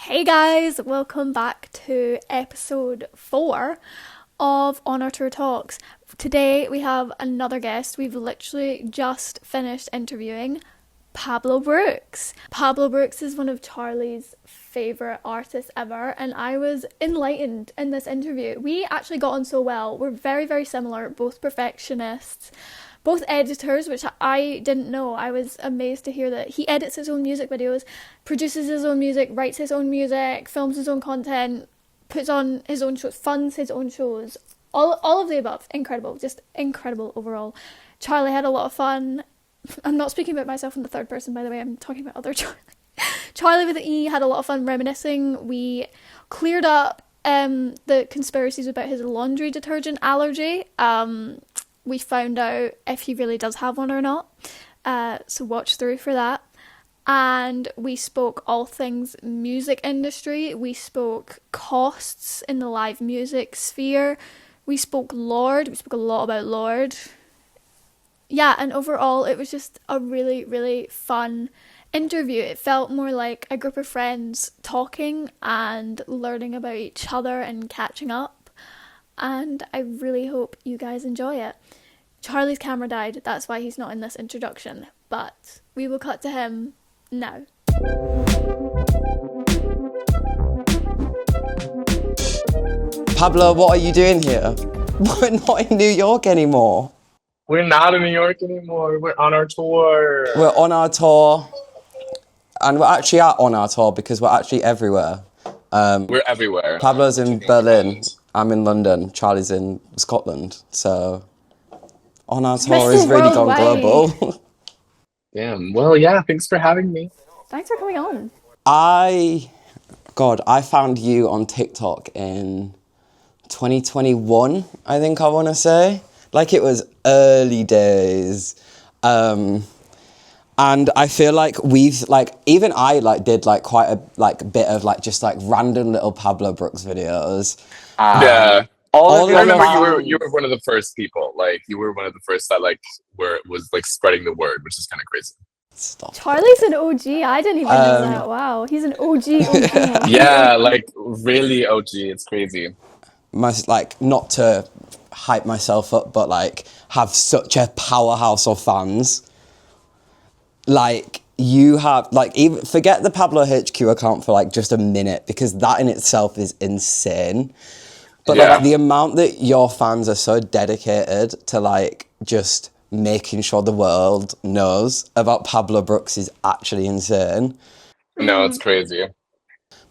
Hey guys, welcome back to episode 4 of On Our Tour Talks. Today we have another guest. We've literally just finished interviewing Pablo Brooks. Pablo Brooks is one of Charlie's favourite artists ever, and I was enlightened in this interview. We actually got on so well. We're very, very similar, both perfectionists, both editors, which I didn't know. I was amazed to hear that he edits his own music videos, produces his own music, writes his own music, films his own content, puts on his own shows, funds his own shows, all of the above. Incredible, just incredible overall. Charlie had a lot of fun. I'm not speaking about myself in the third person, by the way. I'm talking about other Charlie. Charlie with an E had a lot of fun reminiscing. We cleared up the conspiracies about his laundry detergent allergy. We found out if he really does have one or not. So watch through for that. And we spoke all things music industry. We spoke costs in the live music sphere. We spoke Lorde. We spoke a lot about Lorde. Yeah, and overall it was just a really, really fun interview. It felt more like a group of friends talking and learning about each other and catching up. And I really hope you guys enjoy it. Charlie's camera died, that's why he's not in this introduction, but we will cut to him now. Pablo, what are you doing here? We're not in New York anymore. We're not in New York anymore. We're on our tour. We're on our tour. And we're actually on our tour because we're actually everywhere. We're everywhere. Pablo's in Berlin. I'm in London. Charlie's in Scotland. So on our tour has really gone global. Damn. Well, yeah, thanks for having me. Thanks for coming on. I found you on TikTok in 2021, I think I want to say. Like it was early days. And I feel like we've even I did quite a bit of just random little Pablo Brooks videos. Yeah. All I remember you were one of the first people. You were one of the first that was spreading the word, which is kind of crazy. Stop. Charlie's an OG. I didn't even know that. Wow, he's an OG. Yeah, really OG. It's crazy. Not to hype myself up, but have such a powerhouse of fans. You have even forget the Pablo HQ account for just a minute, because that in itself is insane. But the amount that your fans are so dedicated to just making sure the world knows about Pablo Brooks is actually insane. No, it's crazy.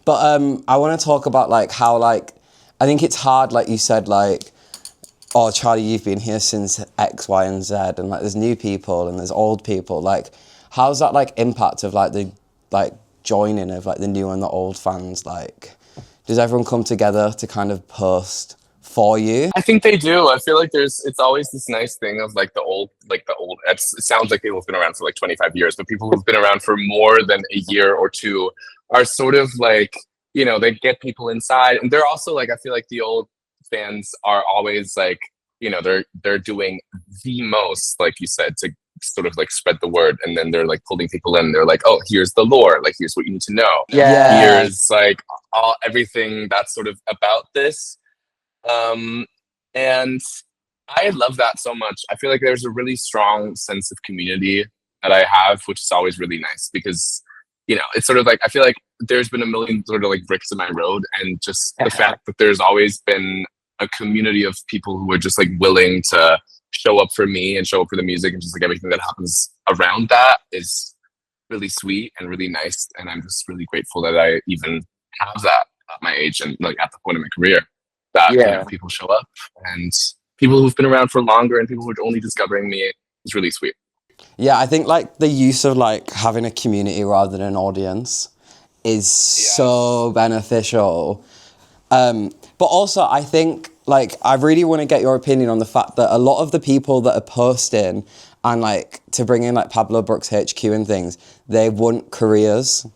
But I want to talk about how I think it's hard, like you said, oh, Charlie, you've been here since X, Y, and Z, and there's new people and there's old people. How's that impact of the joining of the new and the old fans? Does everyone come together to kind of post for you? I think they do. I feel it's always this nice thing of the old, it sounds like people have been around for 25 years, but people who've been around for more than a year or two are sort of they get people inside. And they're also I feel like the old fans are always they're doing the most, like you said, to sort of spread the word, and then they're pulling people in. They're oh, here's the lore, here's what you need to know. Yeah. Here's everything that's sort of about this. And I love that so much. I feel there's a really strong sense of community that I have, which is always really nice, because it's sort of I feel there's been a million sort of bricks in my road, and just the fact that there's always been a community of people who are just willing to show up for me and show up for the music, and just everything that happens around that is really sweet and really nice. And I'm just really grateful that I even have that at my age and at the point of my career, that people show up, and people who've been around for longer and people who are only discovering me is really sweet. Yeah, I think the use of having a community rather than an audience is so beneficial. But also I think I really want to get your opinion on the fact that a lot of the people that are posting and to bring in Pablo Brooks HQ and things, they want careers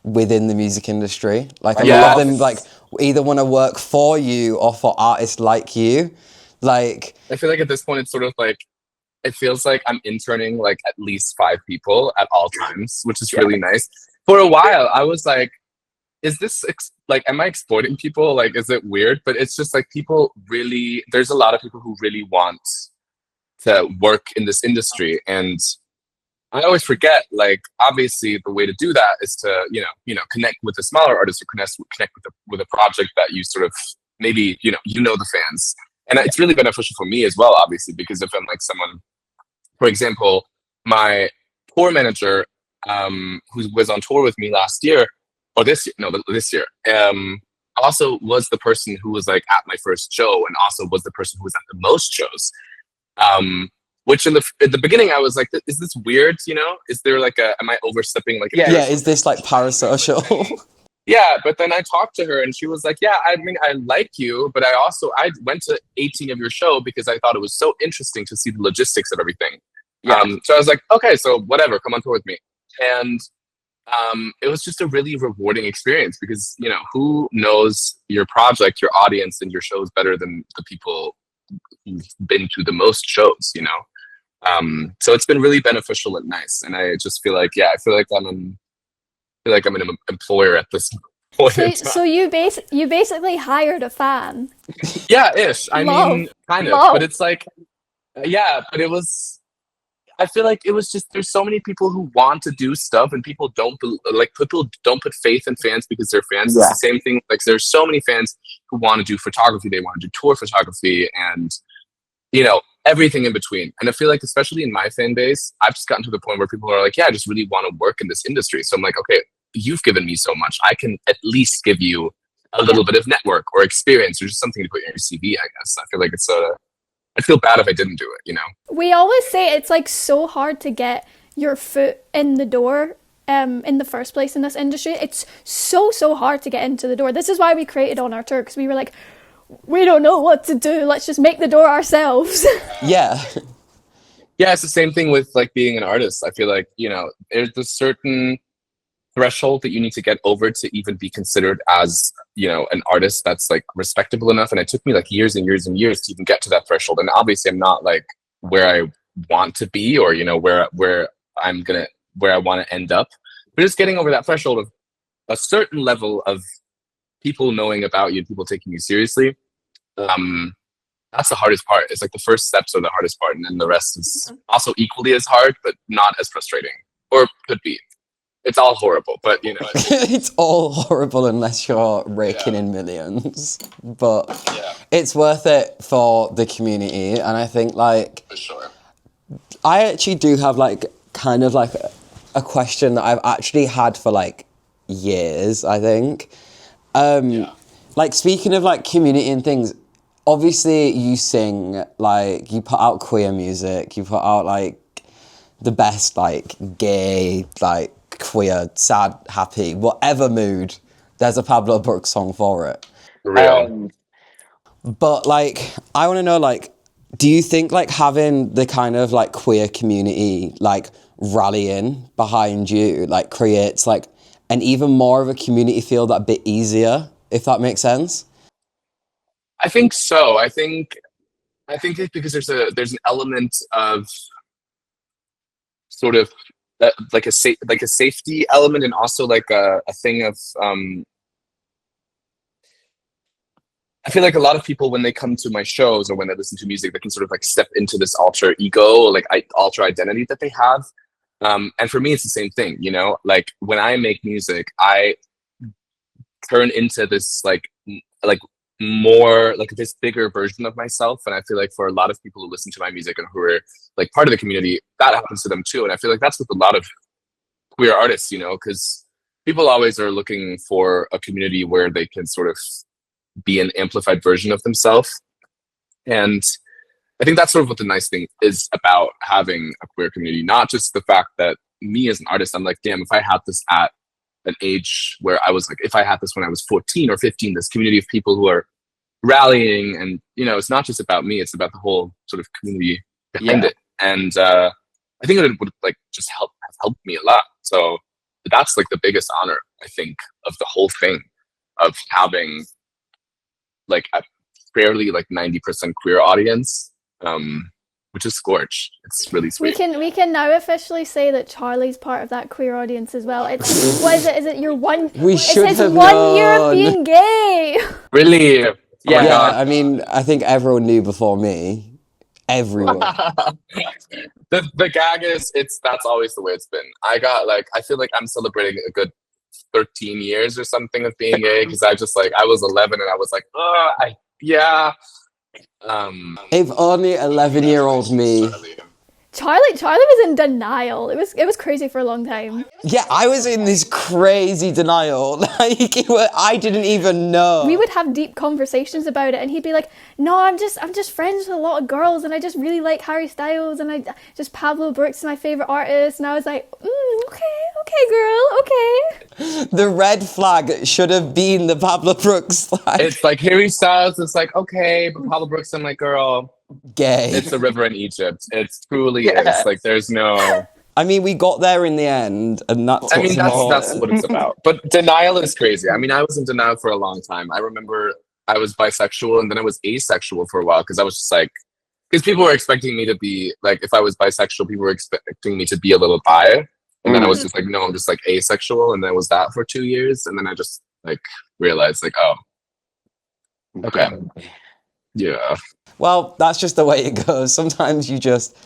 within the music industry. A lot of them either want to work for you or for artists like you. I feel at this point it's sort of it feels I'm interning at least 5 people at all times, which is really nice. For a while I was is this like, am I exploiting people? Like, is it weird? But it's just like people really, there's a lot of people who really want to work in this industry. And I always forget, like, obviously the way to do that is to, connect with the smaller artists, or connect with a project that you sort of, maybe, the fans. And it's really beneficial for me as well, obviously, because if I'm like someone, for example, my tour manager, who was on tour with me last year, or this year, no, this year, also was the person who was like at my first show, and also was the person who was at the most shows. Which in the beginning I was like, is this weird? Is there like am I overstepping? Like, yeah, is this like parasocial? Yeah, but then I talked to her and she was like, yeah, I mean, I like you, but I went to 18 of your show because I thought it was so interesting to see the logistics of everything. Yeah. So I was like, okay, so whatever, come on tour with me. And it was just a really rewarding experience because, who knows your project, your audience, and your shows better than the people who've been to the most shows, So it's been really beneficial and nice. And I just feel like, I feel like I'm an employer at this point. So you basically hired a fan. Yeah, ish. I mean, kind of. But it's like, but it was, I feel like it was just, there's so many people who want to do stuff, and people don't put faith in fans because they're fans. Yeah. It's the same thing. Like, there's so many fans who want to do photography. They want to do tour photography and, everything in between. And I feel like, especially in my fan base, I've just gotten to the point where people are like, yeah, I just really want to work in this industry. So I'm like, okay, you've given me so much. I can at least give you a little bit of network or experience, or just something to put in your CV, I guess. I feel like I feel bad if I didn't do it, We always say it's like so hard to get your foot in the door in the first place in this industry. It's so hard to get into the door. This is why we created On Our Tour, because we were like, we don't know what to do. Let's just make the door ourselves. Yeah. Yeah, it's the same thing with like being an artist. I feel like, there's a certain threshold that you need to get over to even be considered as, an artist that's like respectable enough. And it took me like years and years and years to even get to that threshold. And obviously I'm not like where I want to be, or, where I want to end up. But just getting over that threshold of a certain level of people knowing about you, people taking you seriously, that's the hardest part. It's like the first steps are the hardest part, and then the rest is also equally as hard, but not as frustrating, or could be. It's all horrible, but it's all horrible unless you're raking in millions. But it's worth it for the community, and I think like for sure. I actually do have like kind of like a question that I've actually had for like years, I think. Like, speaking of like community and things, obviously you sing, like, you put out queer music, you put out like the best like gay, like queer, sad, happy, whatever mood, there's a Pablo Brooks song for it. Real. But like, I want to know, like, do you think like having the kind of like queer community like rallying behind you like creates like an even more of a community feel that bit easier, if that makes sense? I think so. I think it's because there's an element of sort of like a safety element, and also like a thing of I feel like a lot of people, when they come to my shows or when they listen to music, they can sort of like step into this alter ego or like alter identity that they have. And for me, it's the same thing, like when I make music, I turn into this like more like this bigger version of myself. And I feel like for a lot of people who listen to my music and who are like part of the community, that happens to them too. And I feel like that's with a lot of queer artists, because people always are looking for a community where they can sort of be an amplified version of themselves. And I think that's sort of what the nice thing is about having a queer community, not just the fact that me as an artist, I'm like, damn, if I had this at an age where I was like, if I had this when I was 14 or 15, this community of people who are rallying, and it's not just about me, it's about the whole sort of community behind it. And I think it would like just have helped me a lot. So that's like the biggest honor, I think, of the whole thing, of having like a fairly like 90% queer audience. which is Scorch. It's really sweet. We can now officially say that Charlie's part of that queer audience as well. It's what is it? Is it your one? We should it's his have 1 year of known. being gay. Really? Oh my God. I mean, I think everyone knew before me. Everyone. the gag is that's always the way it's been. I feel like I'm celebrating a good 13 years or something of being gay, because I was 11 and I was like, If only 11-year-old me. Charlie was in denial. It was crazy for a long time. Yeah, I was in this crazy denial. I didn't even know. We would have deep conversations about it, and he'd be like, "No, I'm just friends with a lot of girls, and I just really like Harry Styles, and Pablo Brooks is my favorite artist." And I was like, "Okay, girl, okay." The red flag should have been the Pablo Brooks flag. It's like Harry Styles. It's like, okay, but Pablo Brooks, I'm like, girl, gay. It's a river in Egypt. It truly is. Like, there's no. I mean, we got there in the end, and that's what it's about. But denial is crazy. I mean, I was in denial for a long time. I remember I was bisexual, and then I was asexual for a while, because I was just like, because people were expecting me to be like, if I was bisexual, people were expecting me to be a little bi, and then I was just like, no, I'm just like asexual, and then I was that for 2 years, and then I just like realized like, oh, okay, yeah. Well, that's just the way it goes. Sometimes you just.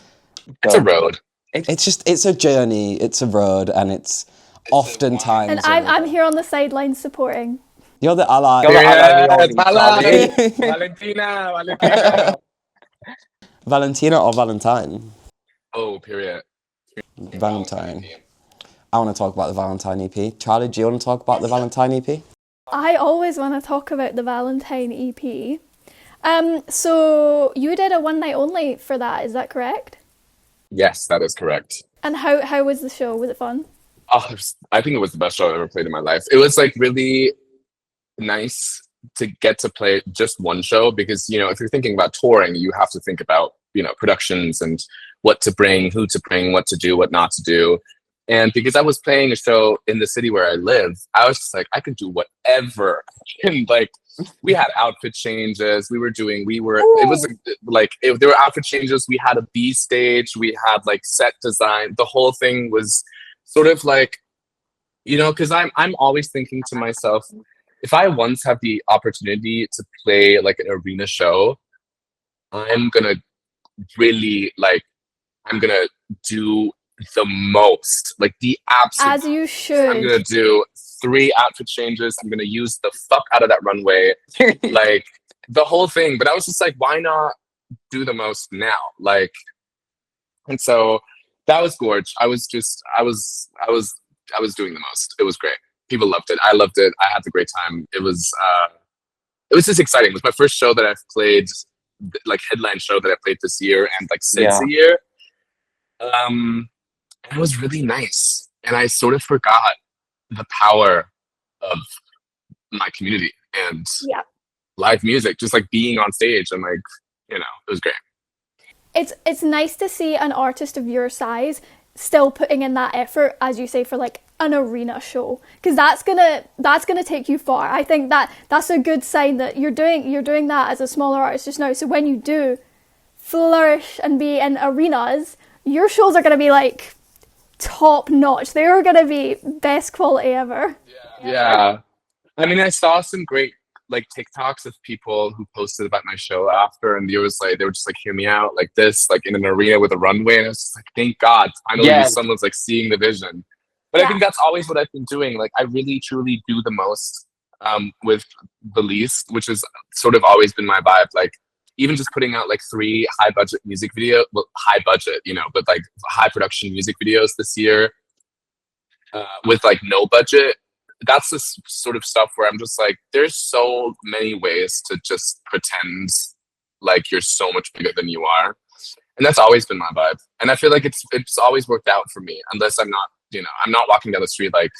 It's a road. It's a journey. It's a road, and it's oftentimes. And I'm here on the sidelines supporting. You're the ally. Valentina. Valentina or Valentine? Oh, period. Valentine. I want to talk about the Valentine EP. Charlie, do you want to talk about the Valentine EP? I always want to talk about the Valentine EP. So you did a one night only for that, is that correct? Yes, that is correct. And how was the show? Was it fun? Oh, I think it was the best show I've ever played in my life. It was like really nice to get to play just one show, because, you know, if you're thinking about touring, you have to think about, you know, productions and what to bring, who to bring, what to do, what not to do. And because I was playing a show in the city where I live, I was just like, I could do whatever. And like, we had outfit changes. There were outfit changes. We had a B stage. We had like set design. The whole thing was sort of like, you know, because I'm always thinking to myself, if I once have the opportunity to play like an arena show, I'm gonna really I'm gonna do the most, like the absolute. As you should. I'm gonna do 3 outfit changes. I'm gonna use the fuck out of that runway, like the whole thing. But I was just like, why not do the most now? Like, and so that was gorge. I was doing the most. It was great. People loved it. I loved it. I had a great time. It was just exciting. It was my first show that I've played, like headline show that I played this year and like since a year. It was really nice. And I sort of forgot the power of my community and live music, just like being on stage and like, you know, it was great. It's nice to see an artist of your size still putting in that effort, as you say, for like an arena show, because that's gonna take you far. I think that's a good sign that you're doing that as a smaller artist just now. So when you do flourish and be in arenas, your shows are gonna be like top notch. They are gonna be best quality ever. Yeah. I mean, I saw some great like TikToks of people who posted about my show after, and they were just like, hear me out, like this, like in an arena with a runway, and I was just like, thank God, finally someone's like seeing the vision. But I think that's always what I've been doing. Like, I really truly do the most with the least, which has sort of always been my vibe. Like, even just putting out like 3 high budget music videos, well, high budget, you know, but like high production music videos this year with like no budget. That's the sort of stuff where I'm just like, there's so many ways to just pretend like you're so much bigger than you are. And that's always been my vibe. And I feel like it's always worked out for me, unless I'm not, you know, I'm not walking down the street like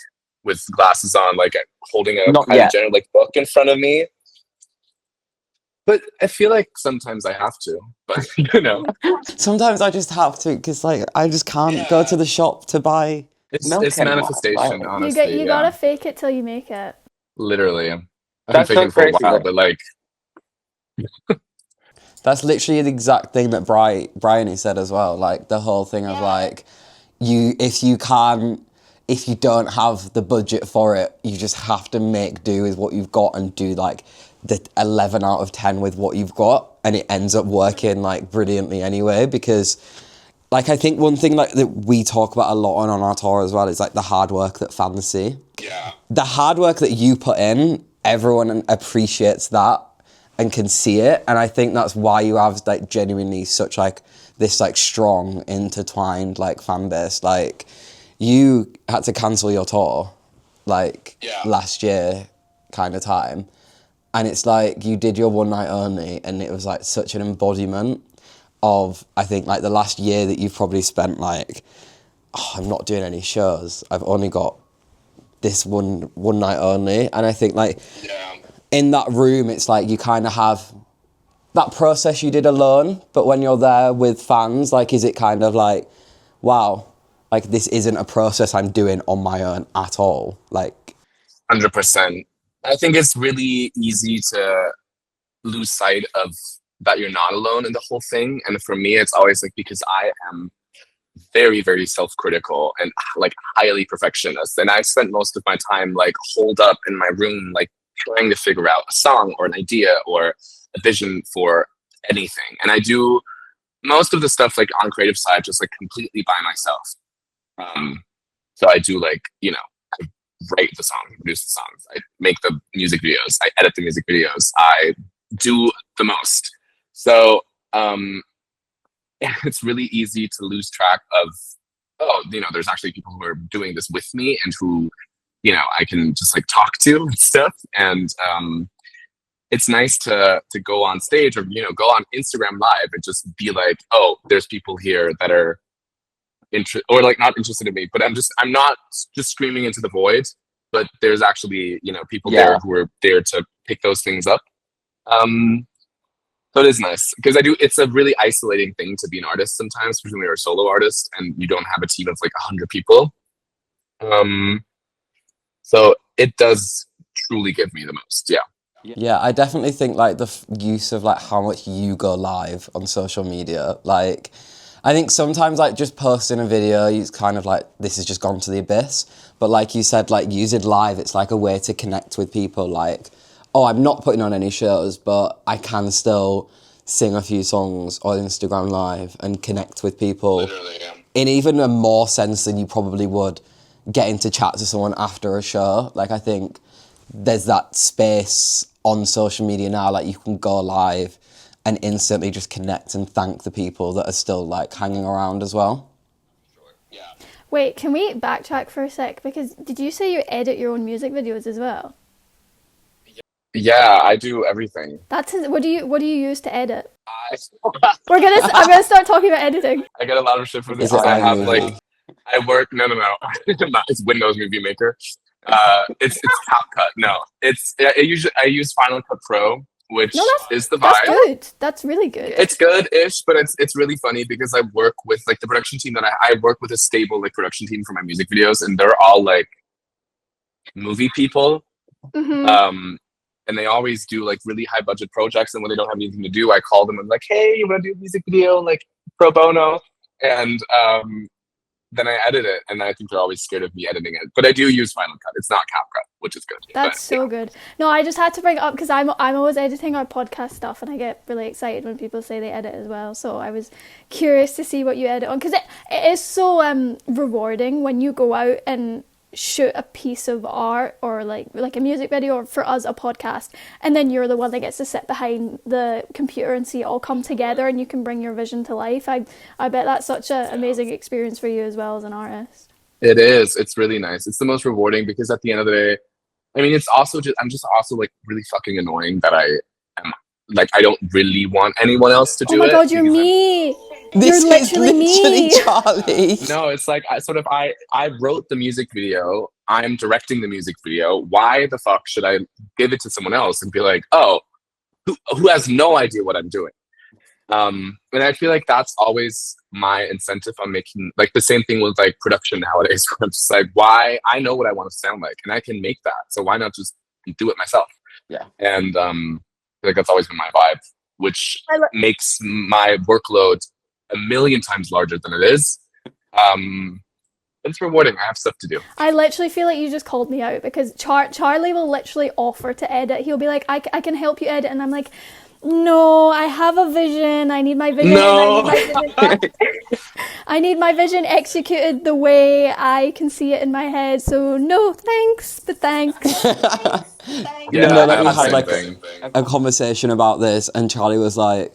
with glasses on, like holding a general like book in front of me. But I feel like sometimes I have to, but you know. Sometimes I just have to, because like I just can't go to the shop to buy. It's manifestation, honestly. You gotta fake it till you make it. Literally. I've been faking for a while, but like. That's literally the exact thing that Bryony said as well. Like the whole thing of like, if you don't have the budget for it, you just have to make do with what you've got and do like the 11 out of 10 with what you've got, and it ends up working like brilliantly anyway. Because like I think one thing like that we talk about a lot on our tour as well is like the hard work that fans see. Yeah. The hard work that you put in, everyone appreciates that and can see it, and I think that's why you have like genuinely such like this like strong intertwined like fan base. Like you had to cancel your tour like last year kind of time, and it's like you did your one night only, and it was like such an embodiment of I think like the last year that you've probably spent like, oh, I'm not doing any shows, I've only got this one night only. And I think like in that room it's like you kind of have that process you did alone, but when you're there with fans, like is it kind of like, wow, like this isn't a process I'm doing on my own at all? Like 100%. I think it's really easy to lose sight of that you're not alone in the whole thing. And for me, it's always like, because I am very, very self-critical and like highly perfectionist. And I spent most of my time like holed up in my room, like trying to figure out a song or an idea or a vision for anything. And I do most of the stuff like on creative side, just like completely by myself. So I do like, you know, I write the songs, produce the songs, I make the music videos, I edit the music videos, I do the most. So it's really easy to lose track of, oh, you know, there's actually people who are doing this with me and who, you know, I can just like talk to and stuff. And it's nice to go on stage or, you know, go on Instagram Live and just be like, oh, there's people here that are or like not interested in me, but I'm not just screaming into the void, but there's actually, you know, people there who are there to pick those things up. So it is nice because it's a really isolating thing to be an artist sometimes, especially when you're a solo artist and you don't have a team of like 100 people. So it does truly give me the most. Yeah, I definitely think like the use of like how much you go live on social media. Like, I think sometimes like just posting a video, it's kind of like this has just gone to the abyss. But like you said, like using live, it's like a way to connect with people. Like, oh, I'm not putting on any shows, but I can still sing a few songs on Instagram Live and connect with people. Literally, yeah. In even a more sense than you probably would getting to chat to someone after a show. Like, I think there's that space on social media now, like you can go live and instantly just connect and thank the people that are still like hanging around as well. Sure. Yeah. Wait, can we backtrack for a sec? Because did you say you edit your own music videos as well? Yeah, I do everything. What do you use to edit? I'm gonna start talking about editing. I get a lot of shit for this. Is it I have iMovie? like, I work. No. It's Windows Movie Maker. It's CapCut. No, I use Final Cut Pro, which is the vibe. That's good. That's really good. It's good-ish, but it's really funny because I work with like the production team that I work with a stable like production team for my music videos, and they're all like movie people. Mm-hmm. And they always do like really high budget projects, and when they don't have anything to do, I call them and I'm like, hey, you want to do a music video like pro bono? And then I edit it, and I think they're always scared of me editing it. But I do use Final Cut. It's not CapCut, which is good. That's so good. No, I just had to bring it up because I'm always editing our podcast stuff, and I get really excited when people say they edit as well. So I was curious to see what you edit on, because it is so rewarding when you go out and shoot a piece of art or like a music video, or for us a podcast, and then you're the one that gets to sit behind the computer and see it all come together, and you can bring your vision to life. I bet that's such an amazing experience for you as well as an artist. It is. It's really nice. It's the most rewarding because at the end of the day, I mean, it's also I'm just also like really fucking annoying that I am like, I don't really want anyone else to do it. Oh my god, you're me. This You're is literally me. Charlie. No, it's like I wrote the music video. I'm directing the music video. Why the fuck should I give it to someone else and be like, oh, who has no idea what I'm doing? And I feel like that's always my incentive on making, like the same thing with like production nowadays. Where I'm just like, why? I know what I want to sound like, and I can make that. So why not just do it myself? Yeah. And I feel like that's always been my vibe. which makes my workload a million times larger than it is. But it's rewarding. I have stuff to do. I literally feel like you just called me out, because Charlie will literally offer to edit. He'll be like, I can help you edit. And I'm like, no, I have a vision. I need my vision. No. I need my vision executed the way I can see it in my head. So no, thanks, but thanks. Yeah, no, like, we had like thing. a conversation about this, and Charlie was like,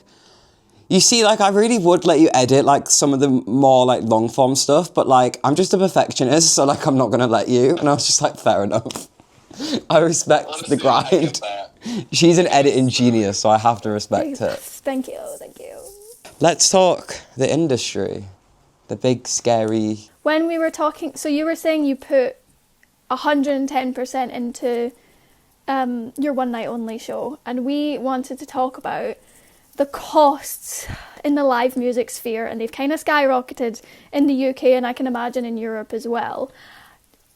you see, like, I really would let you edit, like, some of the more, like, long-form stuff, but, like, I'm just a perfectionist, so, like, I'm not going to let you. And I was just like, fair enough. I respect the grind. She's an editing genius, so I have to respect it. Thank you. Let's talk the industry. The big, scary... When we were talking, so you were saying you put 110% into your One Night Only show, and we wanted to talk about the costs in the live music sphere, and they've kind of skyrocketed in the UK, and I can imagine in Europe as well.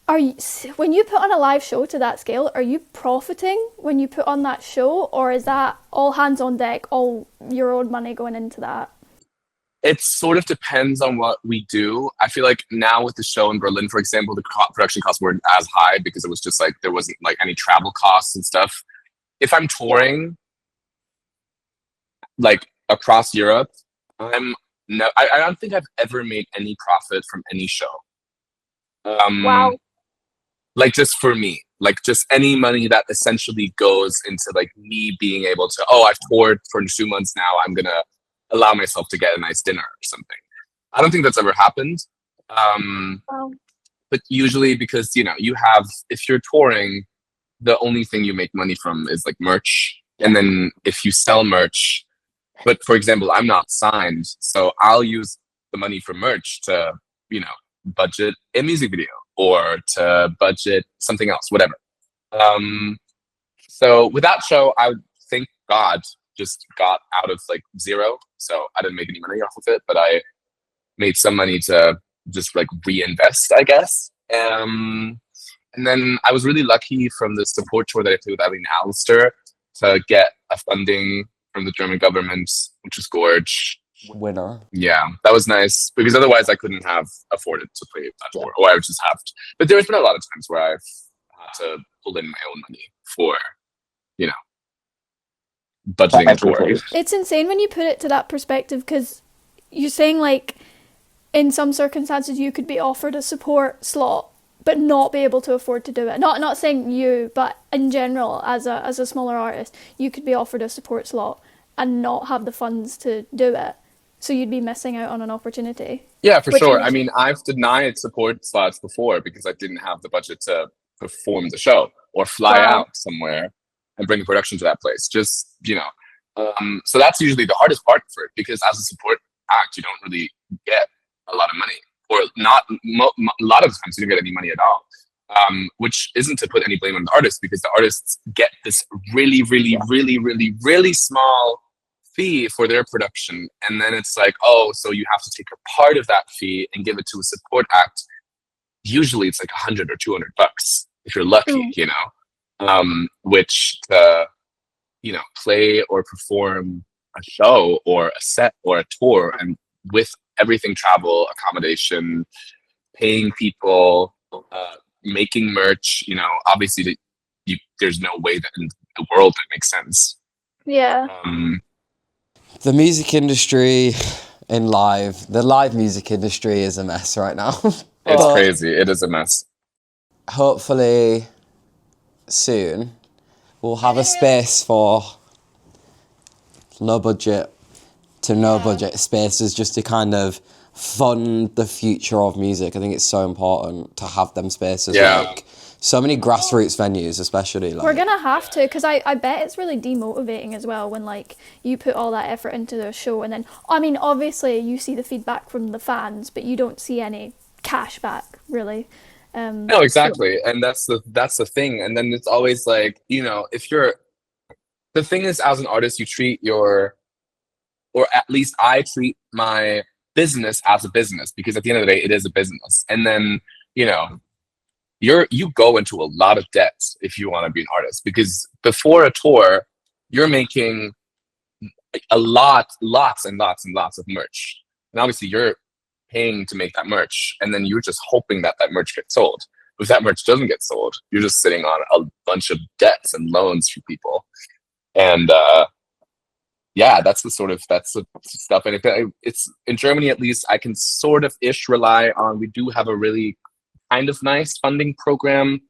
When you put on a live show to that scale, are you profiting when you put on that show, or is that all hands on deck, all your own money going into that? It sort of depends on what we do. I feel like now with the show in Berlin, for example, the production costs weren't as high because it was just like there wasn't like any travel costs and stuff. If I'm touring like across Europe, I don't think I've ever made any profit from any show. Wow. Like just for me, like just any money that essentially goes into like me being able to, I've toured for 2 months now, I'm gonna allow myself to get a nice dinner or something. I don't think that's ever happened. Wow. But usually because, if you're touring, the only thing you make money from is like merch. And then if you sell merch, but for example, I'm not signed, so I'll use the money for merch to, budget a music video or to budget something else, whatever. So with that show, I thank God just got out of like zero. So I didn't make any money off of it, but I made some money to just like reinvest, I guess. And then I was really lucky from the support tour that I played with Eileen Alister to get a funding from the German government, which was gorge. Winner. Yeah, that was nice, because otherwise I couldn't have afforded to play that tour, or I would just have to. But there's been a lot of times where I've had to pull in my own money for, budgeting a tour. It's insane when you put it to that perspective, because you're saying like in some circumstances you could be offered a support slot but not be able to afford to do it. Not saying you, but in general, as a smaller artist, you could be offered a support slot and not have the funds to do it. So you'd be missing out on an opportunity. Yeah, for sure. I mean, I've denied support slots before because I didn't have the budget to perform the show or fly out somewhere and bring a production to that place. Just, so that's usually the hardest part for it, because as a support act, you don't really get a lot of money, or not. A lot of times you don't get any money at all, which isn't to put any blame on the artists, because the artists get this really, really, really, really, really small fee for their production, and then it's like, so you have to take a part of that fee and give it to a support act. Usually it's like $100 or $200 if you're lucky, which play or perform a show or a set or a tour, and with everything, travel, accommodation, paying people, making merch, obviously there's no way that in the world that makes sense. Yeah. The music industry the live music industry is a mess right now. It's crazy. It is a mess. Hopefully soon we'll have a space for low budget to no budget spaces, just to kind of fund the future of music. I think it's so important to have them spaces. Like so many grassroots venues, especially. Like, we're gonna have to, because I bet it's really demotivating as well when like you put all that effort into the show, and then obviously you see the feedback from the fans, but you don't see any cash back really. No, exactly, and that's the thing. And then it's always like, if you're, the thing is, as an artist, you treat or at least I treat my business as a business, because at the end of the day, it is a business. And then you go into a lot of debt if you want to be an artist, because before a tour, you're making lots and lots and lots of merch. And obviously you're paying to make that merch, and then you're just hoping that that merch gets sold. If that merch doesn't get sold, you're just sitting on a bunch of debts and loans for people. And yeah, that's the stuff. And it's in Germany, at least, I can sort of rely on. We do have a really kind of nice funding program,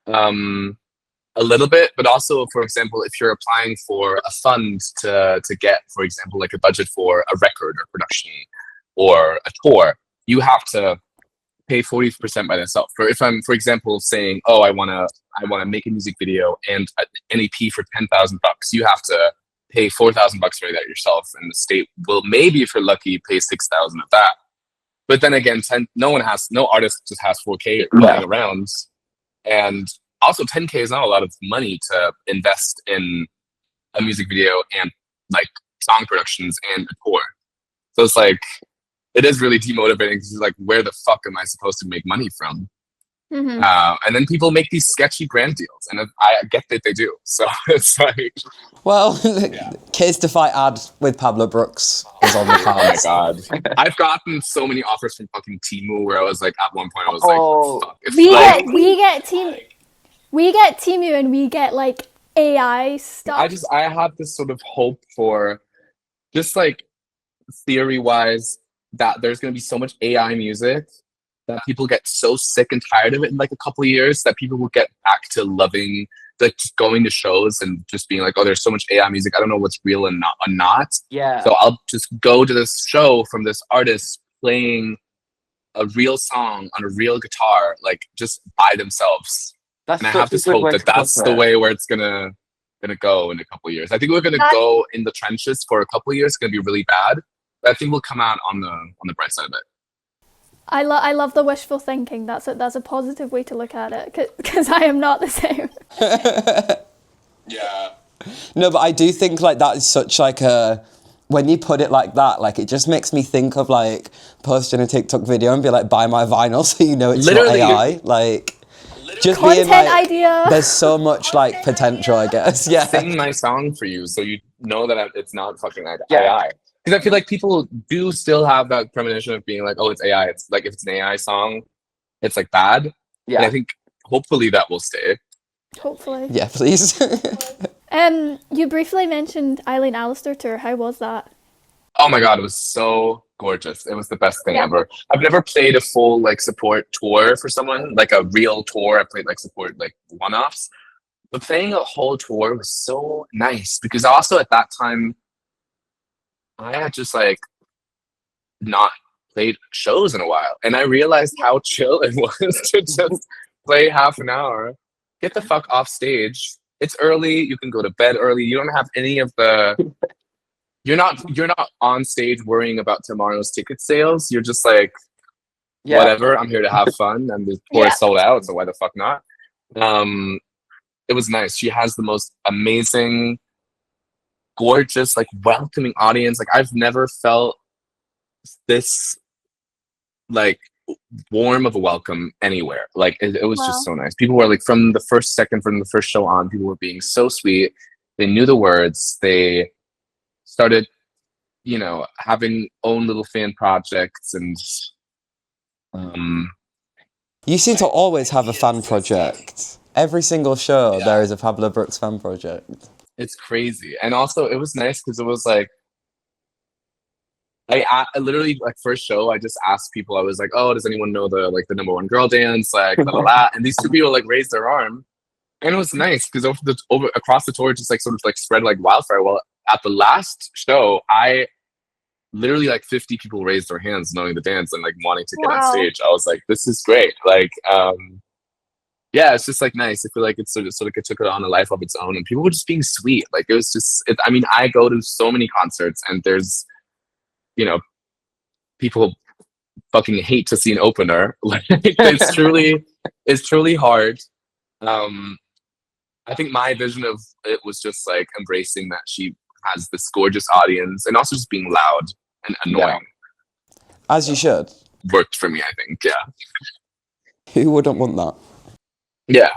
a little bit, but also, for example, if you're applying for a fund to get, for example, like a budget for a record or production or a tour, you have to pay 40% by yourself. If I'm, for example, saying, oh, I wanna make a music video and an EP for $10,000, you have to pay $4,000 for that yourself, and the state will maybe, if you're lucky, pay 6,000 of that. But then again, no artist just has 4K lying around, and also 10K is not a lot of money to invest in a music video and like song productions and a tour. So it's like, it is really demotivating because like, where the fuck am I supposed to make money from? Mm-hmm. And then people make these sketchy brand deals, and I get that they do. So it's like, well, Kids to Fight ad with Pablo Brooks is on the cards. Oh my god, I've gotten so many offers from fucking Temu where I was like, at one point I was like, fuck. We get Temu and we get like AI stuff. I have this sort of hope for, just like theory wise, that there's going to be so much AI music that people get so sick and tired of it in like a couple of years that people will get back to loving, like, just going to shows and just being like, oh, there's so much AI music, I don't know what's real and not. Yeah. So I'll just go to this show from this artist playing a real song on a real guitar, like just by themselves. And I have this hope that that's the way where it's gonna go in a couple of years. I think we're gonna go in the trenches for a couple of years. It's gonna be really bad, but I think we'll come out on the bright side of it. I love the wishful thinking. That's a positive way to look at it, because I am not the same. Yeah. No, but I do think like that is such like a, when you put it like that, like it just makes me think of like posting a TikTok video and be like, buy my vinyl so you know it's Literally, not AI. Like, just content being like, idea. There's so much like potential, I guess. Yeah. Sing my song for you so you know that it's not fucking AI. Because I feel like people do still have that premonition of being like, oh, it's AI. It's like, if it's an AI song, it's like bad. Yeah. And I think hopefully that will stay. Hopefully. Yeah, please. You briefly mentioned Eileen Alister tour. How was that? Oh my god, it was so gorgeous. It was the best thing ever. I've never played a full like support tour for someone, like a real tour. I played like support like one-offs. But playing a whole tour was so nice because also at that time I had just like not played shows in a while, and I realized how chill it was to just play half an hour, get the fuck off stage. It's early, you can go to bed early, you don't have any of the you're not on stage worrying about tomorrow's ticket sales. You're just like, whatever, I'm here to have fun, and the tour is sold out, so why the fuck not? It was nice. She has the most amazing, gorgeous, like welcoming audience. Like I've never felt this like warm of a welcome anywhere. Like it was just so nice. People were like, from the first show on, people were being so sweet. They knew the words. They started, having own little fan projects, and you seem to always have a fan project. Every single show there is a Pablo Brooks fan project. It's crazy. And also it was nice because it was like, I literally, like, first show, I just asked people, I was like, oh, does anyone know the number one girl dance? Like, blah, blah, blah. And these two people like raised their arm. And it was nice because across the tour, just like sort of like spread like wildfire. Well, at the last show, I literally like 50 people raised their hands knowing the dance and like wanting to get on stage. I was like, this is great. Like, it's just like nice. I feel like it sort of took it on a life of its own, and people were just being sweet. Like it was just, I go to so many concerts, and there's, people fucking hate to see an opener. Like it's truly hard. I think my vision of it was just like embracing that she has this gorgeous audience, and also just being loud and annoying. As you should. Worked for me, I think. Yeah. Who wouldn't want that? Yeah.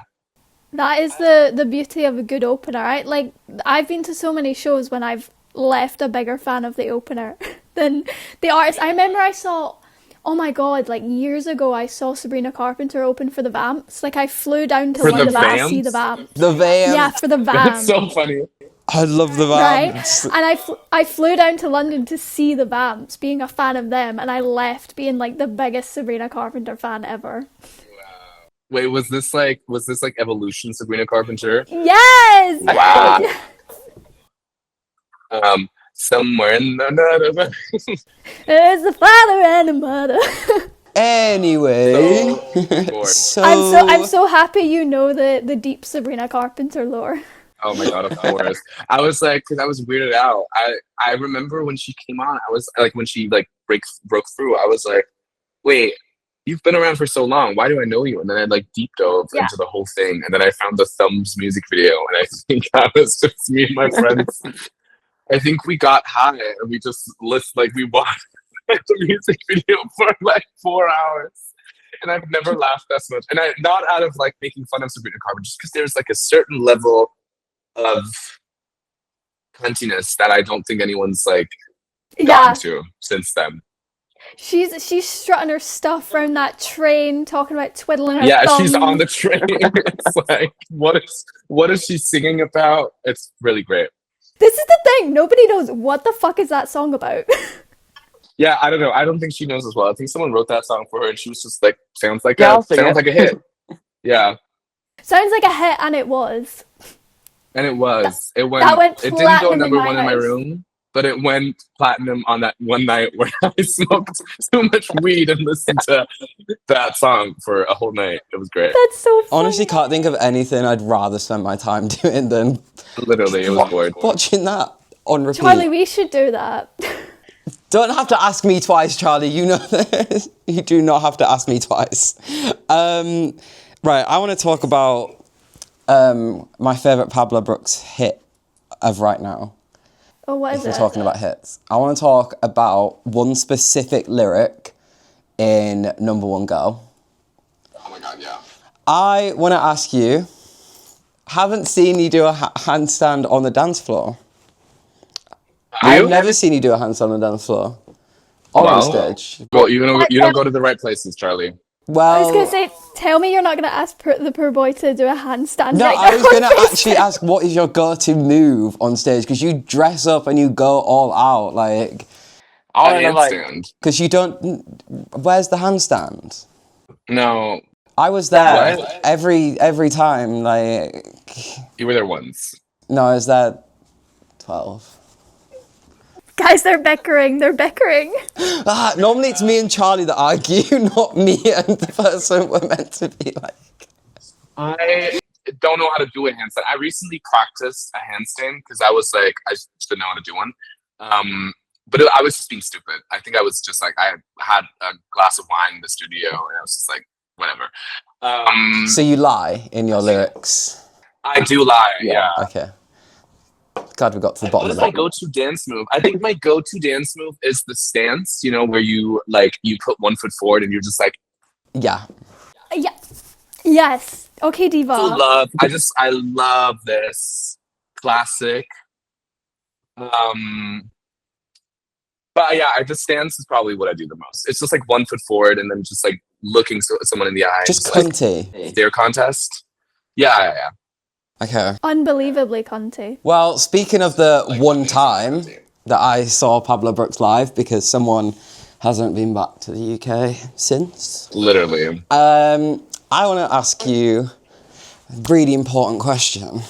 That is the beauty of a good opener, right? Like, I've been to so many shows when I've left a bigger fan of the opener than the artist. I remember I saw, oh my god, like years ago, I saw Sabrina Carpenter open for the Vamps. Like I flew down to For London the to see Vamps? the Vamps. The Vamps. Yeah, for the That's Vamps. so funny. I love the Right? Vamps. And I flew down to London to see the Vamps, being a fan of them, and I left being like the biggest Sabrina Carpenter fan ever. Wait, was this like Evolution Sabrina Carpenter? Yes! Wow. Somewhere in the There's a father and a mother. Anyway, So, I'm so happy you know the deep Sabrina Carpenter lore. oh my god, of course. I was like, because I was weirded out. I remember when she came on, I was like, when she like broke through, I was like, wait, you've been around for so long. Why do I know you? And then I like deep dove into the whole thing, and then I found the Thumbs music video, and I think that was just me and my friends. I think we got high and we just we watched the music video for like 4 hours. And I've never laughed that much. And not out of like making fun of Sabrina Carpenter, just because there's like a certain level of cuntiness that I don't think anyone's like gotten to since then. She's strutting her stuff around that train, talking about twiddling her Yeah, thumbs. she's on the train. It's like, what is she singing about? It's really great. This is the thing. Nobody knows what the fuck is that song about. Yeah, I don't know. I don't think she knows as well. I think someone wrote that song for her, and she was just like, sounds like Yeah, a hit. Yeah, Sounds like a hit, and it was. and it was. It went. That went It didn't go platinum number in my one in my house. room, but it went platinum on that one night where I smoked too much weed and listened to that song for a whole night. It was great. That's so funny. honestly can't think of anything I'd rather spend my time doing than Literally, it was bored. watching that on repeat. Charlie, we should do that. Don't have to ask me twice, Charlie. You know this. You do not have to ask me twice. Right, I want to talk about my favourite Pablo Brooks hit of right now. Oh, what If is we're it? talking about hits. I want to talk about one specific lyric in Number One Girl. Oh my god, yeah. I want to ask you, haven't seen you do a handstand on the dance floor. I've never seen you do a handstand on the dance floor. Or on stage. Well, you don't go to the right places, Charlie. Well, I was going to say, tell me you're not going to ask the poor boy to do a handstand. no, right I now was going to on stage. actually ask, what is your go-to move on stage? Because you dress up and you go all out, like... A handstand. Because you don't... Where's the handstand? No, I was there What? every time, like... you were there once. No, I was there 12. Guys, they're bickering. They're bickering. Normally it's me and Charlie that argue, not me and the person we're meant to be like. I don't know how to do a handstand. I recently practiced a handstand because I was like, I just didn't know how to do one. But I was just being stupid. I think I was just like, I had a glass of wine in the studio and I was just like, whatever. So you lie in your lyrics? I do lie, yeah. Okay. Glad we got to the bottom What of is my that. go-to dance move? I think my go-to dance move is the stance, you know, where you put one foot forward and you're just like, Yeah. Yeah. Yes. Okay, Diva. I love this classic. But yeah, the stance is probably what I do the most. It's just like 1 foot forward and then just like looking someone in the eye. Just like, cunty. stare contest. Yeah. Okay. Unbelievably cunty. Well, speaking of the one time that I saw Pablo Brooks live, because someone hasn't been back to the UK since. Literally. I want to ask you a really important question.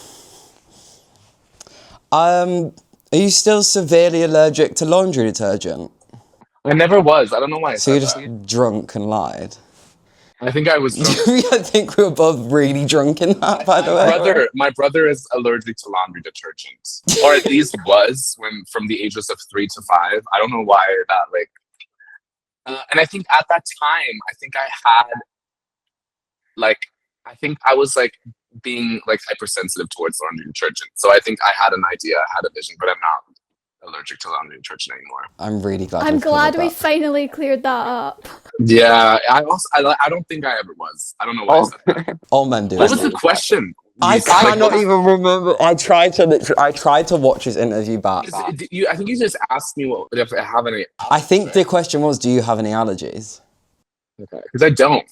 Are you still severely allergic to laundry detergent? I never was. I don't know why I So you're said just that. drunk and lied? I think I was drunk. I think we were both really drunk in that, by the way. My brother is allergic to laundry detergent, or at least was from the ages of 3 to 5. I don't know why that and I think at that time, I think I was like being like hypersensitive towards laundry detergent. So I think I had an idea, I had a vision, but I'm not allergic to laundry detergent anymore. I'm really glad. I'm we've glad covered we that. finally cleared that up. Yeah, I don't think I ever was. I don't know why I said that. All men do. What was the question? I music. Like, cannot even remember. I tried to watch his interview back. I think you just asked me what if I have any. I think the question was, do you have any allergies? Okay, because I don't.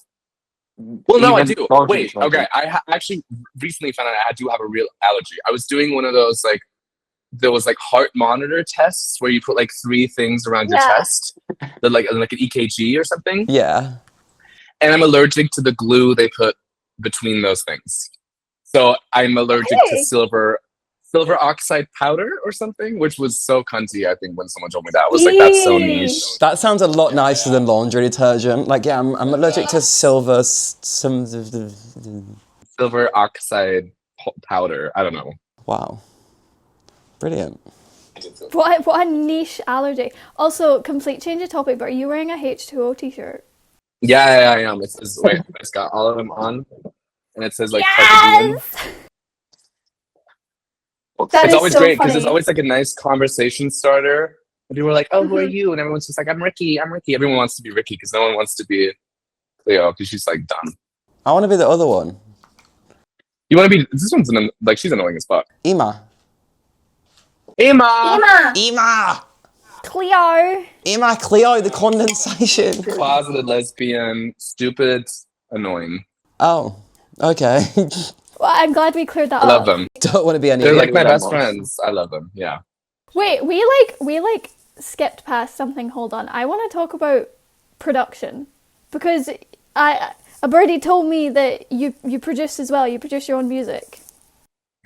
Well, no, I Even do. Lorde Wait, doesn't. okay. I actually recently found out I do have a real allergy. I was doing one of those like there was like heart monitor tests where you put like 3 things around your Yeah. chest, that like an EKG or something. Yeah. And I'm allergic to the glue they put between those things. So I'm allergic to Okay. silver oxide powder or something, which was so cunty. I think when someone told me that, I was like, that's so Eee. niche. That sounds a lot nicer than laundry detergent. Like, yeah, I'm allergic to silver. Silver oxide powder. I don't know. Wow. Brilliant. What a niche allergy. Also, complete change of topic, but are you wearing a H2O t-shirt? Yeah, I am. It says, wait, it's got all of them on, and it says like Carpenter. Yes! That It's is always so great because funny. it's always like a nice conversation starter. And people are like, "Oh, who are you?" And everyone's just like, "I'm Ricky. I'm Ricky." Everyone wants to be Ricky because no one wants to be Cleo because she's like dumb. I want to be the other one. You want to be? This one's like she's annoying as fuck. Ema. Emma. Ema. Cleo. Ema Cleo, the condensation. Closeted lesbian, stupid, annoying. Oh, okay. Well, I'm glad we cleared that I love up. them. Don't want to be any. They're like my them best most. friends. I love them. Yeah. Wait, we skipped past something. Hold on. I want to talk about production because a birdie told me that you produce as well. You produce your own music.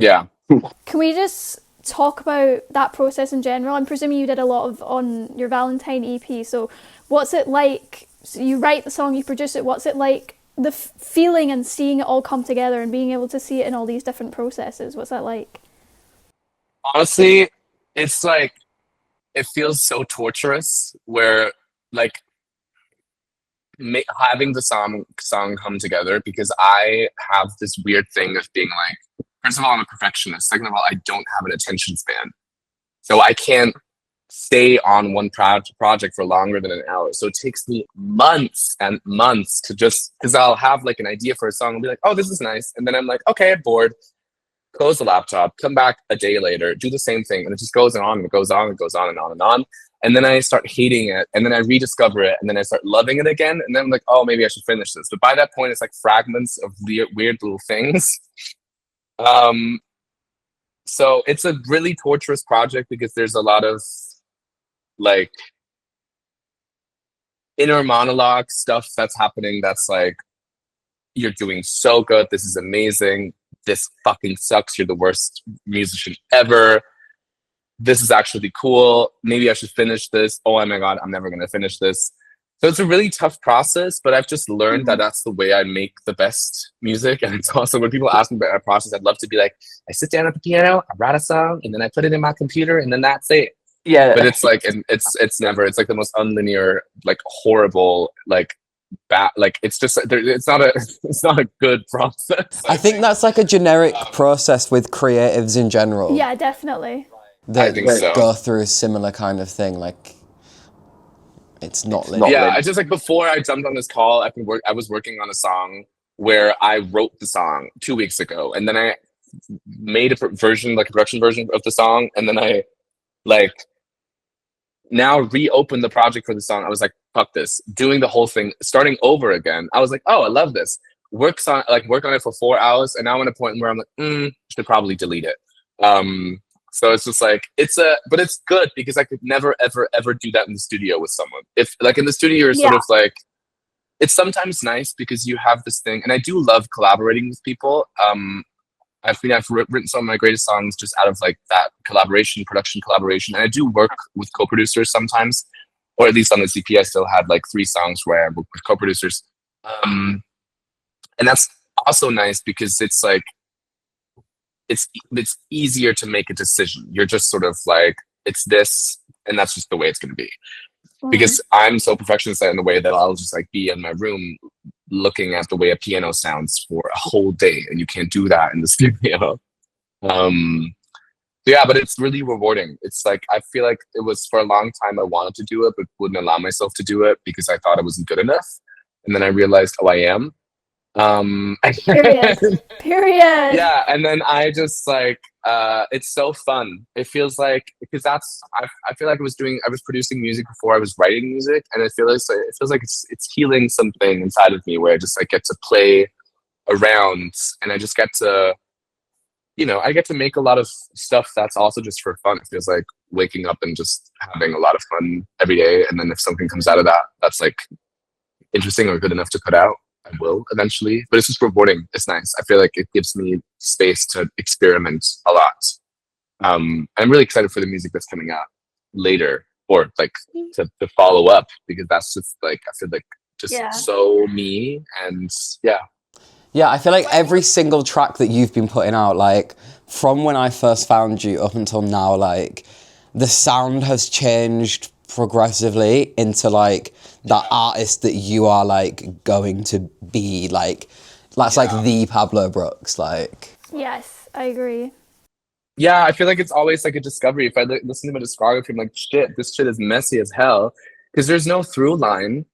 Yeah. Can we just talk about that process in general? I'm presuming you did a lot of on your Valentine EP. So what's it like? So you write the song, you produce it. What's it like? The feeling and seeing it all come together and being able to see it in all these different processes. What's that like? Honestly, it's like it feels so torturous. Where like having the song come together because I have this weird thing of being like, first of all, I'm a perfectionist. Second of all, I don't have an attention span, so I can't stay on one project for longer than an hour. So it takes me months and months to just because I'll have like an idea for a song and be like, oh, this is nice, and then I'm like, okay, I'm bored. Close the laptop, come back a day later, do the same thing, and it just goes on and it goes on and goes on and on and on. And then I start hating it, and then I rediscover it, and then I start loving it again, and then I'm like, oh, maybe I should finish this. But by that point, it's like fragments of weird little things. So it's a really torturous project because there's a lot of like inner monologue stuff that's happening that's like, you're doing so good, this is amazing, this fucking sucks, you're the worst musician ever, this is actually cool, maybe I should finish this, oh my god, I'm never gonna finish this. So it's a really tough process, but I've just learned that that's the way I make the best music. And it's also when people ask me about our process, I'd love to be like, I sit down at the piano, I write a song, and then I put it in my computer, and then that's it. Yeah. But it's like, and it's never. It's like the most unlinear, like horrible, like like it's just it's not a good process. I think that's like a generic process with creatives in general. Yeah, definitely. That I think so. go through a similar kind of thing. Like, it's not linear. Yeah, I just like before I jumped on this call, I was working on a song where I wrote the song 2 weeks ago, and then I made a production version of the song, and then I like now reopened the project for the song. I was like, fuck this, doing the whole thing, starting over again. I was like, oh, I love this. Work on it for 4 hours, and now I'm at a point where I'm like, should probably delete it. So it's just like but it's good because I could never ever do that in the studio with someone. If like in the studio you're sort of like, it's sometimes nice because you have this thing, and I do love collaborating with people. I've written some of my greatest songs just out of like that production collaboration, and I do work with co-producers sometimes, or at least on the CP I still had like 3 songs where I worked with co-producers, and that's also nice because it's like it's easier to make a decision. You're just sort of like, it's this, and that's just the way it's going to be. Because I'm so perfectionist in the way that I'll just like be in my room looking at the way a piano sounds for a whole day, and you can't do that in the studio. Yeah, but it's really rewarding. It's like, I feel like it was for a long time I wanted to do it, but wouldn't allow myself to do it because I thought I wasn't good enough. And then I realized, oh, I am. Period. Period. Yeah, and then I just like it's so fun. It feels like because I feel like I was producing music before I was writing music, and it feels like it's healing something inside of me where I just like get to play around, and I just get to I get to make a lot of stuff that's also just for fun. It feels like waking up and just having a lot of fun every day, and then if something comes out of that that's like interesting or good enough to put out, I will eventually. But it's just rewarding. It's nice. I feel like it gives me space to experiment a lot. I'm really excited for the music that's coming out later, or like to follow up, because that's just like I feel like just so me, and yeah. Yeah, I feel like every single track that you've been putting out, like from when I first found you up until now, like the sound has changed progressively into like that artist that you are like going to be, like that's like the Pablo Brooks, like. Yes, I agree. Yeah, I feel like it's always like a discovery. If I listen to my discography, I'm like, shit, this shit is messy as hell, because there's no through line.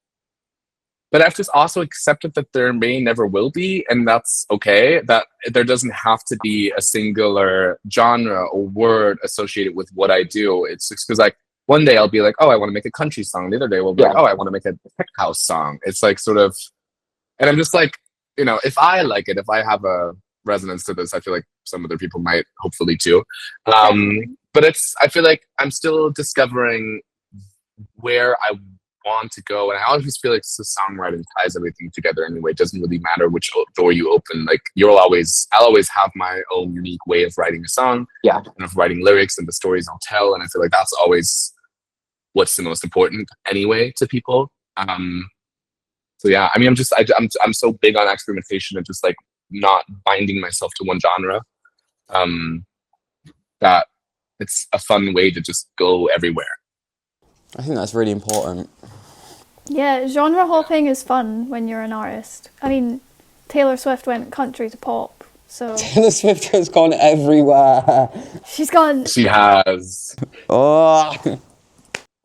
But I've just also accepted that there may never will be, and that's okay. That there doesn't have to be a singular genre or word associated with what I do. It's just because like one day I'll be like, oh, I want to make a country song. The other day we'll be like, oh, I want to make a tech house song. It's like sort of, and I'm just like, if I like it, if I have a resonance to this, I feel like some other people might hopefully too. But I feel like I'm still discovering where I want to go, and I always feel like the songwriting ties everything together anyway. It doesn't really matter which door you open. Like I'll always have my own unique way of writing a song, and of writing lyrics and the stories I'll tell, and I feel like that's always what's the most important anyway to people. So yeah, I mean, I'm so big on experimentation and just like not binding myself to one genre, that it's a fun way to just go everywhere. I think that's really important. Yeah, genre hopping is fun when you're an artist. I mean, Taylor Swift went country to pop, so... Taylor Swift has gone everywhere. She's gone... She has. Oh.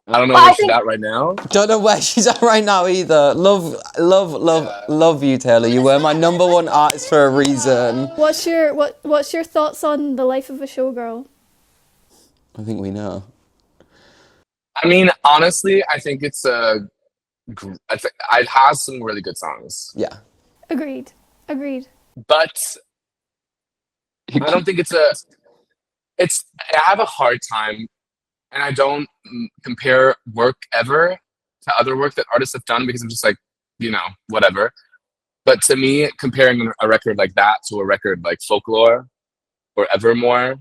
I don't know where she's at right now. Don't know where she's at right now either. Love you, Taylor. You were my number one artist for a reason. What's your thoughts on the life of a showgirl? I think we know. I mean, honestly, I think it has some really good songs. Yeah. Agreed. But I don't think I have a hard time, and I don't compare work ever to other work that artists have done, because I'm just like, whatever. But to me, comparing a record like that to a record like Folklore or Evermore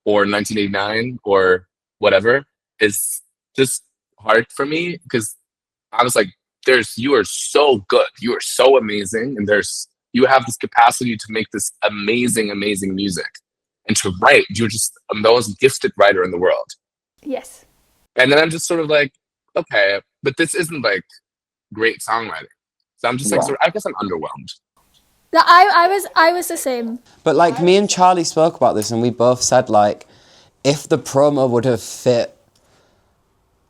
or 1989 or whatever is just hard for me, because I was like, you are so good, you are so amazing, and you have this capacity to make this amazing music and to write. You're just the most gifted writer in the world. Yes. And then I'm just sort of like, okay, but this isn't like great songwriting. So I'm just like, I guess I'm underwhelmed. I was the same. But like me and Charlie spoke about this, and we both said like, if the promo would have fit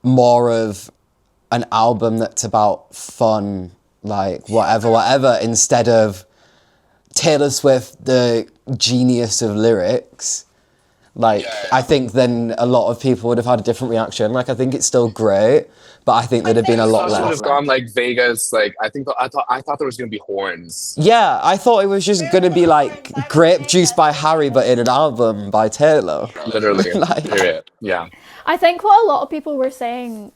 more of an album that's about fun, like whatever, instead of Taylor Swift, the genius of lyrics, like I think then a lot of people would have had a different reaction. Like I think it's still great, but I think there'd have been a lot less. Should have gone like Vegas. Like I thought there was gonna be horns. Yeah, I thought it was just gonna be like Grape Juice by Harry, but in an album by Taylor. Literally. Period. Yeah. I think what a lot of people were saying,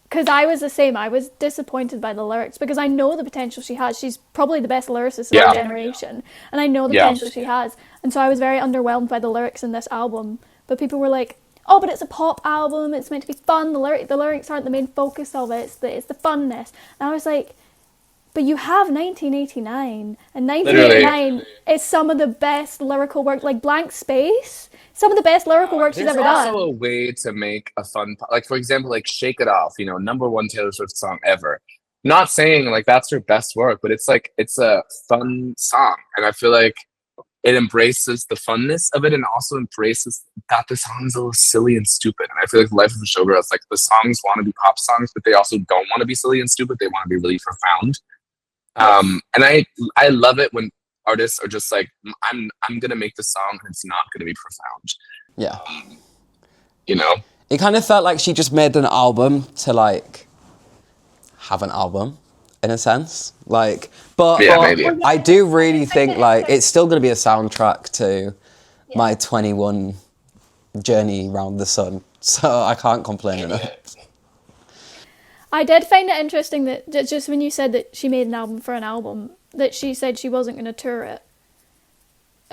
because I was the same, I was disappointed by the lyrics, because I know the potential she has. She's probably the best lyricist of our generation, and I know the potential she has. And so I was very underwhelmed by the lyrics in this album. But people were like, oh, but it's a pop album, it's meant to be fun, the lyrics aren't the main focus of it, it's the funness. And I was like, but you have 1989, and 1989 is some of the best lyrical work, like Blank Space, some of the best lyrical work she's ever done. There's also a way to make a fun, like for example, like Shake It Off, number one Taylor Swift song ever. Not saying like that's her best work, but it's like, it's a fun song. And I feel like it embraces the funness of it, and also embraces that the song's a little silly and stupid. And I feel like the Life of a Showgirl, it's like the songs want to be pop songs, but they also don't want to be silly and stupid. They want to be really profound. And I love it when artists are just like, I'm gonna make the song and it's not gonna be profound. Yeah. You know? It kind of felt like she just made an album to like have an album in a sense. Like, but maybe. I do really think like it's still going to be a soundtrack to my 21 journey around the sun. So I can't complain enough. I did find it interesting that just when you said that she made an album for an album, that she said she wasn't going to tour it.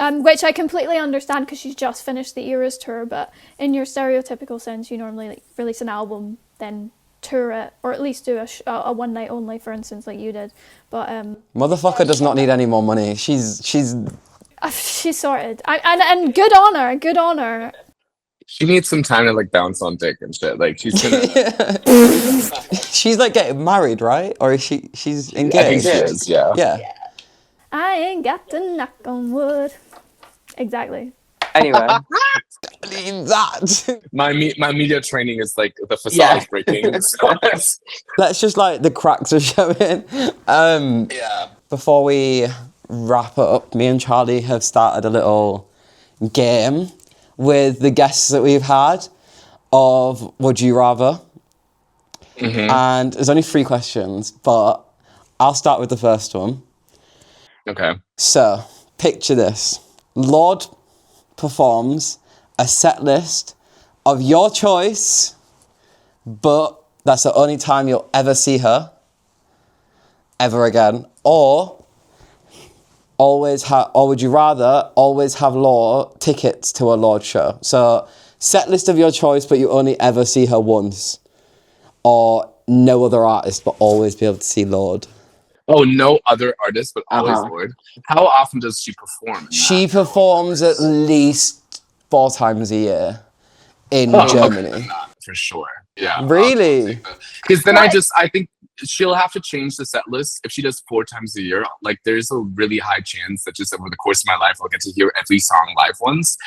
Which I completely understand because she's just finished the Eras tour, but in your stereotypical sense, you normally like release an album, then tour it, or at least do a one night only, for instance, like you did. But Motherfucker does not need any more money. She's sorted. And good on her. She needs some time to like bounce on dick and shit. Like she's gonna. She's like getting married, right? Or is she's engaged? I think she is. Yeah. Yeah. I ain't got to knock on wood. Exactly. Anyway. That. My media training is like the facade is breaking. Let's just like the cracks are showing. Before we wrap up, me and Charlie have started a little game with the guests that we've had of Would You Rather. Mm-hmm. And there's only 3 questions, but I'll start with the first one. Okay. So, picture this. Lorde performs a set list of your choice, but that's the only time you'll ever see her ever again. Or would you rather always have tickets to a Lorde show? So, set list of your choice, but you only ever see her once. Or no other artist, but always be able to see Lorde. Oh, no other artist, but always Lorde. How often does she perform? She performs at least 4 times a year in Germany. Okay. For sure. Yeah. Really? Because then I think she'll have to change the set list if she does 4 times a year. Like, there's a really high chance that just over the course of my life, I'll get to hear every song live once.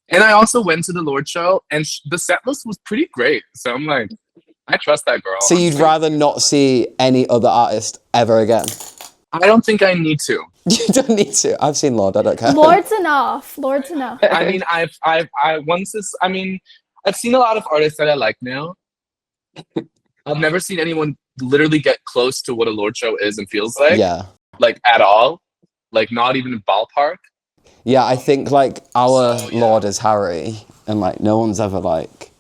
And I also went to the Lorde show, and the set list was pretty great. So I'm like, I trust that girl. So you'd rather not see any other artist ever again? I don't think I need to. You don't need to. I've seen Lorde. I don't care. Lorde's enough. I mean, I've seen a lot of artists that I like now. I've never seen anyone literally get close to what a Lorde show is and feels like. Yeah. Like, at all. Like, not even in ballpark. Yeah, I think, like, our Lorde is Harry, and, like, no one's ever, like,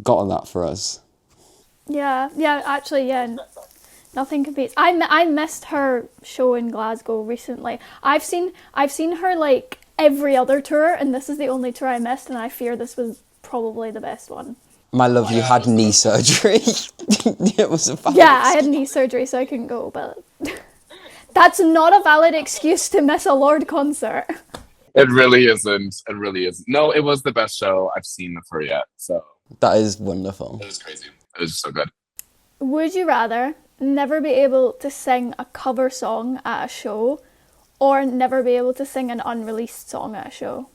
gotten that for us. Yeah, actually, yeah. Nothing competes. I missed her show in Glasgow recently. I've seen her like every other tour, and this is the only tour I missed, and I fear this was probably the best one. My love, you had knee surgery. It was a bad I had knee surgery, so I couldn't go, but that's not a valid excuse to miss a Lorde concert. It really isn't. It really isn't. No, it was the best show I've seen of her yet. So that is wonderful. It was crazy. It was so good. Would you rather never be able to sing a cover song at a show, or never be able to sing an unreleased song at a show?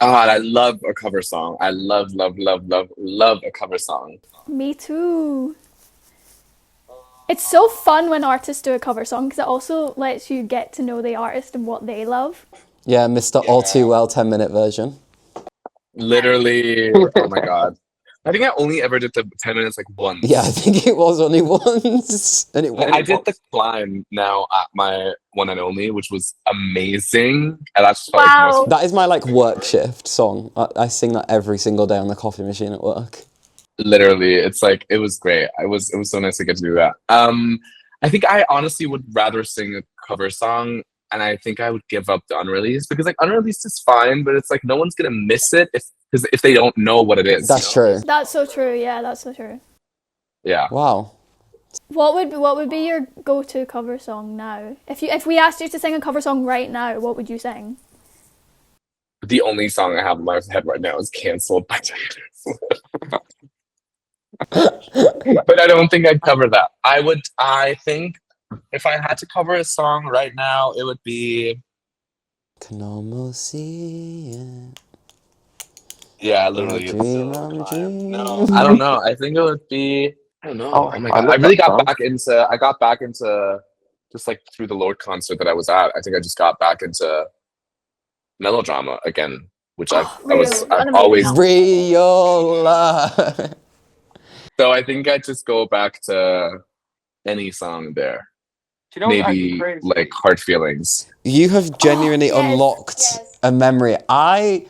God, I love a cover song. I love a cover song. Me too. It's so fun when artists do a cover song because it also lets you get to know the artist and what they love. Yeah, Mr. All Too Well 10-minute version. Literally, oh my God. I think I only ever did the 10 minutes like once. Yeah, I think it was only once. And I did the Climb now at my one and only, which was amazing. And that's wow. That is my like work shift song. I sing that every single day on the coffee machine at work. Literally, it's like, it was great. It was so nice to get to do that. I think I honestly would rather sing a cover song, and I think I would give up the unreleased, because like unreleased is fine, but it's like no one's gonna miss it if they don't know what it is. That's true. That's so true. Yeah, that's so true. Yeah. Wow. What would be your go-to cover song now? If we asked you to sing a cover song right now, what would you sing? The only song I have in my head right now is "Cancelled" by Taylor Swift. But I don't think I'd cover that. I think if I had to cover a song right now, it would be Can almost see it. Yeah, literally. No, I don't know. I think it would be. I don't know. Oh my God! I got back into just like through the Lorde concert that I was at, I think I just got back into melodrama again, which I've always. Riola. So I think I just go back to any song there. Do you know maybe like Hard Feelings. You have genuinely unlocked a memory. I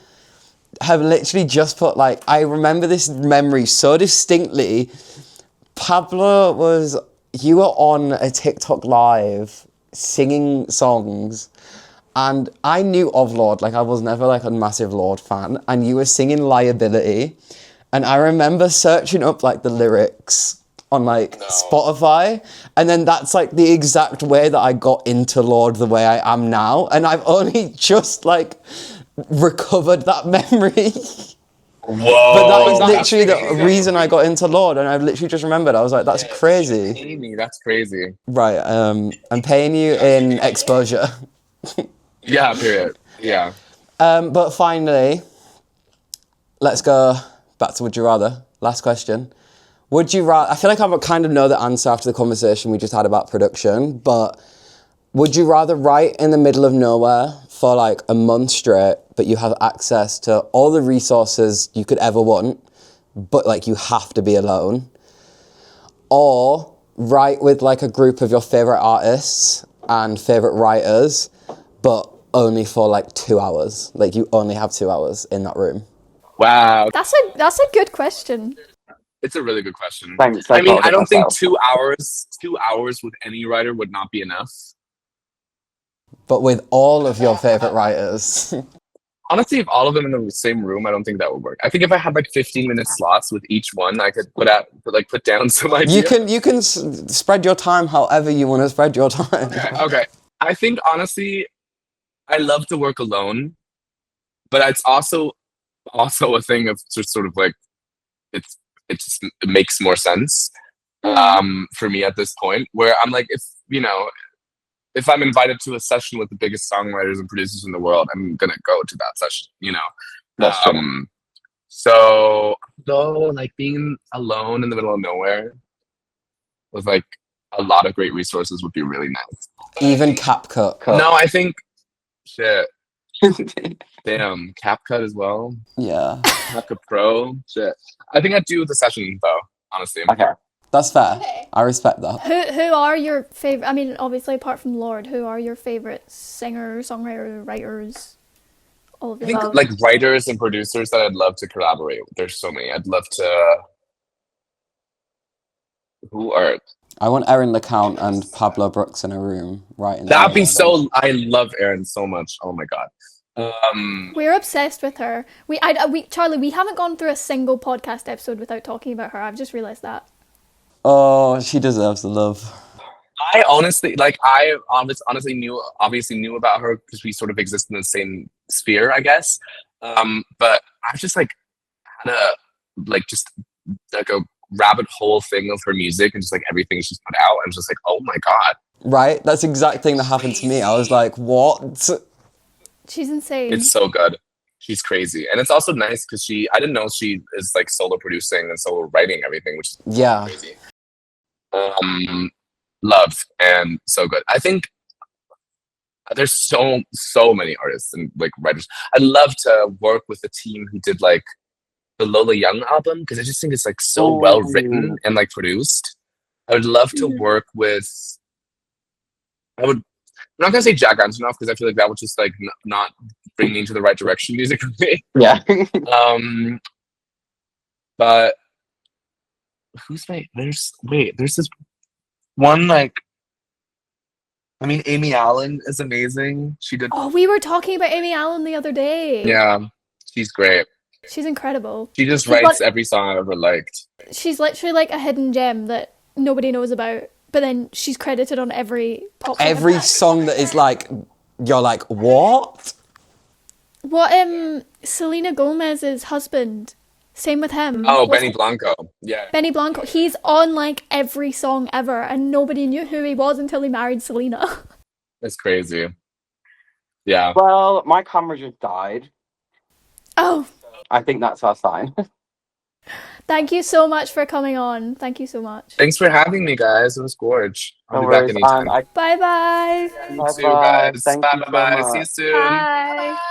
have literally just put I remember this memory so distinctly. You were on a TikTok live singing songs, and I knew of Lorde, I was never a massive Lorde fan, and you were singing Liability, and I remember searching up the lyrics on Spotify, and then that's the exact way that I got into Lorde the way I am now, and I've only just recovered that memory. Whoa! But that was literally the reason I got into Lorde, and I've literally just remembered. I was like, that's crazy. Amy, that's crazy. Right, I'm paying you in exposure. Yeah, period. Yeah. But finally, let's go back to Would You Rather. Last question. Would you rather... I feel like I kind of know the answer after the conversation we just had about production, but would you rather write in the middle of nowhere for a month straight, but you have access to all the resources you could ever want, but you have to be alone? Or write with a group of your favourite artists and favourite writers, but only for 2 hours? You only have 2 hours in that room. Wow. That's a good question. It's a really good question. Thanks. I mean, I don't think 2 hours with any writer would not be enough. But with all of your favourite writers. Honestly, if all of them in the same room, I don't think that would work. I think if I had 15-minute slots with each one, I could put down some ideas. You can spread your time however you want to spread your time. Okay. I think honestly, I love to work alone, but it's also a thing of just sort of it makes more sense for me at this point, where I'm if I'm invited to a session with the biggest songwriters and producers in the world, I'm gonna go to that session, That's true. So though being alone in the middle of nowhere with a lot of great resources would be really nice. Even CapCut. No, I think shit. Damn, CapCut as well. Yeah. CapCut Pro. Shit. I think I'd do the session though, honestly. Okay. That's fair. Okay. I respect that. Who are your favorite? I mean, obviously, apart from Lorde, who are your favorite singers, songwriters, writers? All of I them. think writers and producers that I'd love to collaborate with. There's so many. I'd love to. Who are? I want Erin LeCount and Pablo Brooks in a room writing. That'd be so. I love Erin so much. Oh my god. We're obsessed with her. Charlie, we haven't gone through a single podcast episode without talking about her. I've just realised that. Oh, she deserves the love. I honestly I honestly knew about her because we sort of exist in the same sphere, I guess. But I've just had a a rabbit hole thing of her music and just everything she's put out. I'm just oh my god. Right? That's the exact thing that happened to me. I was like, what? She's insane. It's so good. She's crazy. And it's also nice because I didn't know she is solo producing and solo writing everything, which is crazy. Love and so good. I think there's so many artists and writers. I'd love to work with a team who did the Lola Young album because I just think it's so well written and produced. I would love to work with. I'm not gonna say Jack Antonoff because I feel that would just not bring me into the right direction musically. Yeah. But who's there's this one I mean, Amy Allen is amazing. She did. Oh, we were talking about Amy Allen the other day. Yeah, she's great. She's incredible. She's writes every song I've ever liked. She's literally a hidden gem that nobody knows about, but then she's credited on every pop song. Every song that is you're what? What Selena Gomez's husband, same with him. Oh, Benny Blanco. Yeah. Benny Blanco. He's on every song ever, and nobody knew who he was until he married Selena. It's crazy. Yeah. Well, my camera just died. Oh. I think that's our sign. Thank you so much for coming on. Thank you so much. Thanks for having me, guys. It was gorge. I'll No be back worries. anytime. Bye bye. You Bye too, bye. guys. Thank Bye you so bye. See you much. soon. Bye.